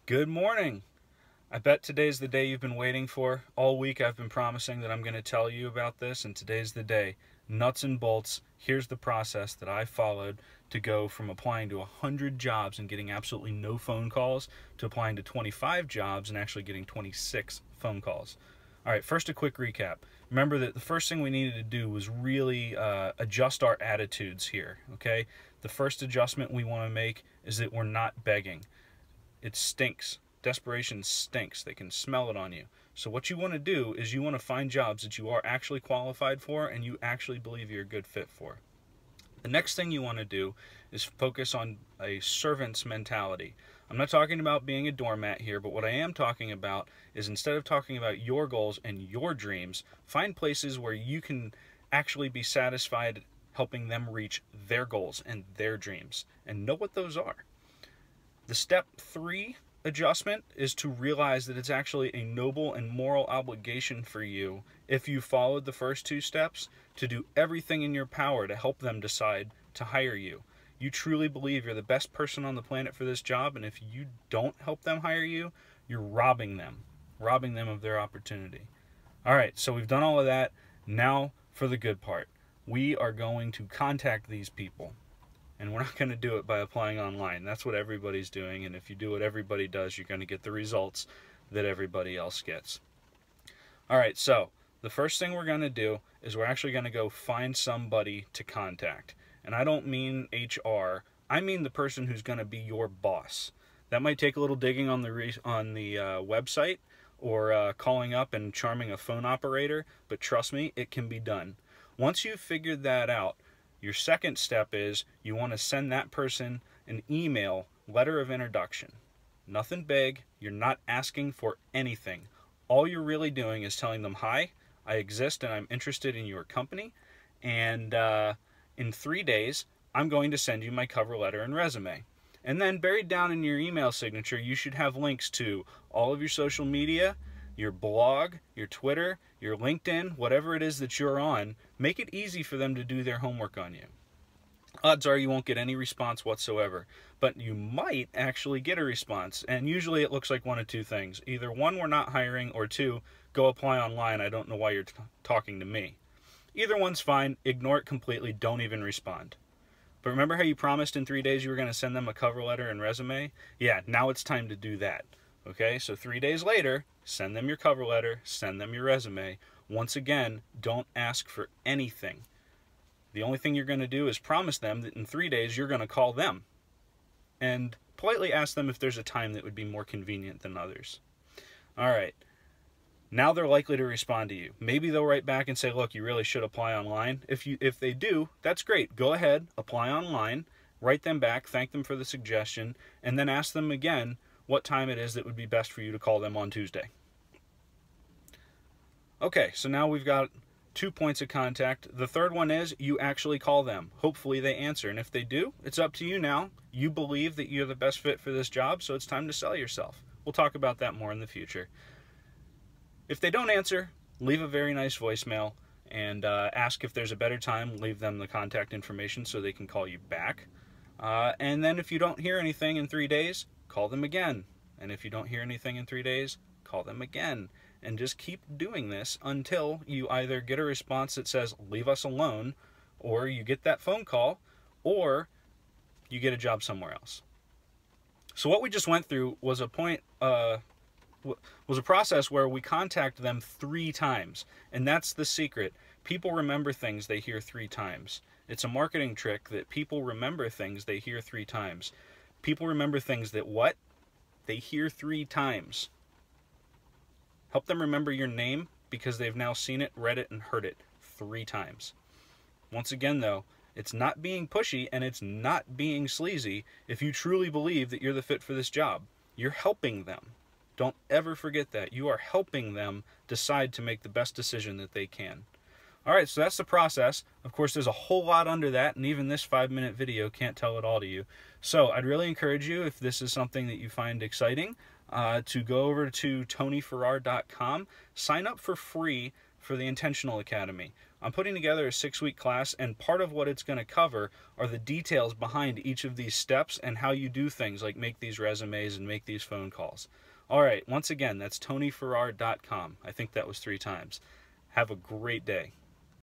Good morning. I bet today's the day you've been waiting for. All week I've been promising that I'm going to tell you about this, and today's the day. Nuts and bolts, here's the process that I followed to go from applying to 100 jobs and getting absolutely no phone calls to applying to 25 jobs and actually getting 26 phone calls. All right, first a quick recap. Remember that the first thing we needed to do was really adjust our attitudes here, okay? The first adjustment we want to make is that we're not begging. It stinks. Desperation stinks. They can smell it on you. So what you want to do is you want to find jobs that you are actually qualified for and you actually believe you're a good fit for. The next thing you want to do is focus on a servant's mentality. I'm not talking about being a doormat here, but what I am talking about is instead of talking about your goals and your dreams, find places where you can actually be satisfied helping them reach their goals and their dreams, and know what those are. The step 3 adjustment is to realize that it's actually a noble and moral obligation for you, if you followed the first 2 steps, to do everything in your power to help them decide to hire you. You truly believe you're the best person on the planet for this job, and if you don't help them hire you, you're robbing them of their opportunity. All right, so we've done all of that. Now for the good part. We are going to contact these people. And we're not going to do it by applying online. That's what everybody's doing, and if you do what everybody does, you're going to get the results that everybody else gets. All right, so the first thing we're going to do is we're actually going to go find somebody to contact. And I don't mean HR, I mean the person who's going to be your boss. That might take a little digging on the website or calling up and charming a phone operator, but trust me, it can be done. Once you've figured that out, your second step is you want to send that person an email, letter of introduction. Nothing big. You're not asking for anything. All you're really doing is telling them, hi, I exist and I'm interested in your company. And in 3 days, I'm going to send you my cover letter and resume. And then buried down in your email signature, you should have links to all of your social media, your blog, your Twitter, your LinkedIn, whatever it is that you're on. Make it easy for them to do their homework on you. Odds are you won't get any response whatsoever, but you might actually get a response, and usually it looks like one of 2 things. Either 1, we're not hiring, or 2, go apply online, I don't know why you're talking to me. Either one's fine, ignore it completely, don't even respond. But remember how you promised in 3 days you were going to send them a cover letter and resume? Yeah, now it's time to do that. Okay, so 3 days later, send them your cover letter, send them your resume. Once again, don't ask for anything. The only thing you're going to do is promise them that in 3 days you're going to call them and politely ask them if there's a time that would be more convenient than others. All right, now they're likely to respond to you. Maybe they'll write back and say, look, you really should apply online. If they do, that's great. Go ahead, apply online, write them back, thank them for the suggestion, and then ask them again what time it is that would be best for you to call them on Tuesday. Okay, so now we've got 2 points of contact. The third one is you actually call them. Hopefully they answer, and if they do, it's up to you now. You believe that you're the best fit for this job, so it's time to sell yourself. We'll talk about that more in the future. If they don't answer, leave a very nice voicemail and ask if there's a better time. Leave them the contact information so they can call you back. And then if you don't hear anything in 3 days, call them again. And if you don't hear anything in 3 days, call them again. And just keep doing this until you either get a response that says, leave us alone, or you get that phone call, or you get a job somewhere else. So what we just went through was a process where we contact them 3 times. And that's the secret. People remember things they hear 3 times. It's a marketing trick that people remember things they hear 3 times. People remember things that what? They hear 3 times. Help them remember your name because they've now seen it, read it, and heard it 3 times. Once again, though, it's not being pushy and it's not being sleazy if you truly believe that you're the fit for this job. You're helping them. Don't ever forget that. You are helping them decide to make the best decision that they can. All right, so that's the process. Of course, there's a whole lot under that, and even this 5-minute video can't tell it all to you. So I'd really encourage you, if this is something that you find exciting, to go over to tonyferrar.com, sign up for free for the Intentional Academy. I'm putting together a 6-week class, and part of what it's going to cover are the details behind each of these steps and how you do things like make these resumes and make these phone calls. All right, once again, that's TonyFerrar.com. I think that was 3 times. Have a great day.